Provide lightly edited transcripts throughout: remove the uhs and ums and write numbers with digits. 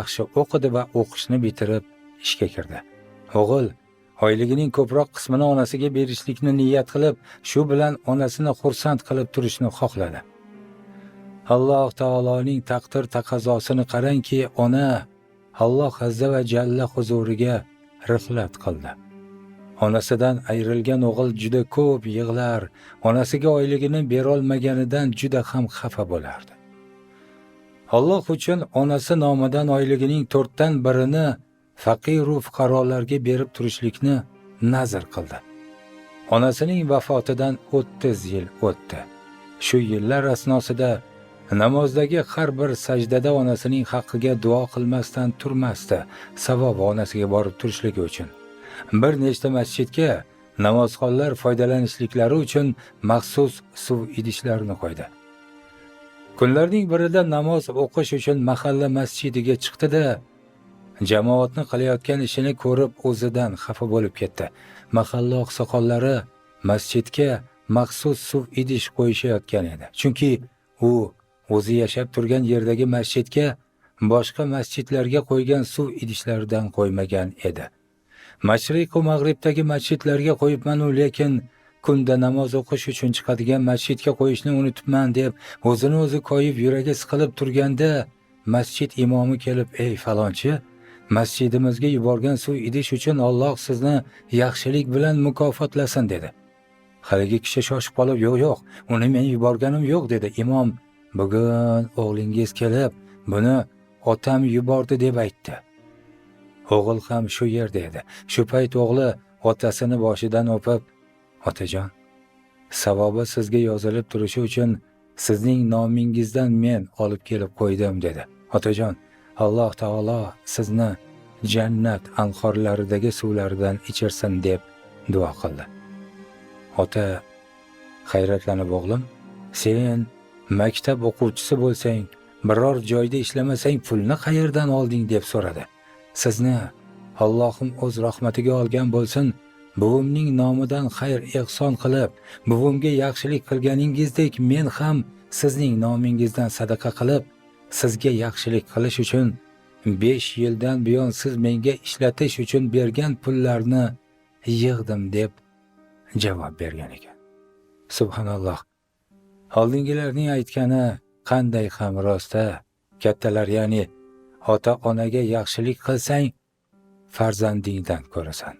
yaxshi o'qidi va o'qishni bitirib ishga kirdi. O'g'il oyligining ko'proq qismini onasiga berishlikni niyat qilib, shu bilan onasini xursand qilib turishni xohladi. Alloh taoloning taqdir taqozosini qarangki, ona Alloh azza va jalla huzuriga rihlat qildi. Onasidan ayrilgan o'g'il juda ko'p yig'lar, onasiga oyligini berolmaganidan juda ham xafa bo'lardi. Alloh uchun onasi nomidan oyligining 4dan 1ni faqir va fuqarolarga berib turishlikni nazr qildi. Onasining vafotidan 30 yil o'tdi. Shu yillar asnosida namozdagi har bir sajdada onasining haqqiga duo qilmasdan turmasdi, savobi onasiga borib turishligi uchun. Bir nechta masjidga namozxonlar foydalanishliklari uchun maxsus suv idishlarni qo'ydi. Kunlarning birida namoz o'qish uchun mahalla masjidiga chiqdi-da, jamoatni qilayotgan ishini ko'rib o'zidan xafa bo'lib ketdi. Mahalla oqsoqollari masjidga maxsus suv idish qo'yishayotgan edi. Chunki u o'zi yashab turgan yerdagi masjidga boshqa masjidlarga qo'ygan suv idishlaridan qo'ymagan edi. Mashriq va mag'ribdagi masjidlarga qo'yibman, lekin kunda namoz o'qish uchun chiqadigan masjidga qo'yishni unutibman deb o'zini o'zi qo'yib yuragi siqilib turganda masjid imomi kelib, "Ey falonchi, masjidimizga yuborgan suv idish uchun Alloh sizni yaxshilik bilan mukofotlasin" dedi. Haligi kishi shoshib qolib, "Yo'q, uni men yuborganim yo'q" dedi. Imom, "Bugun o'g'lingiz kelib, buni otam yubordi" deb aytdi. O'g'il ham shu yerda edi. Shu payt o'g'li otasini boshidan o'pib, "Otajon, savobi sizga yozilib turishi uchun sizning nomingizdan men olib kelib qo'ydim" dedi. "Otajon, Alloh taolo sizni jannat anhorlaridagi suvlardan ichirsin" deb duo qildi. Ota hayratlanib, "O'g'lim, sen maktab o'quvchisi bo'lsang, biror joyda ishlamasang pulni qayerdan olding?" deb so'radi. "Sizni Allohim o'z rahmatiga olgan bo'lsin, buvimning nomidan xayr ehson qilib, buvimga yaxshilik qilganingizdek men ham sizning nomingizdan sadaqa qilib, sizga yaxshilik qilish uchun 5 yildan buyon siz menga ishlatish uchun bergan pullarni yig'dim" deb javob bergan ekan. Subhanalloh. Oldingilarning aytgani qanday ham rosta. Kattalar, ya'ni ota-onaga yaxshilik qilsang, farzandingdan ko'rasan.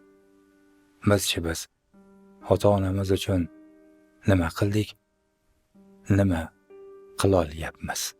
Biz ota-onamiz uchun nima qildik? Nima qilolyapmiz?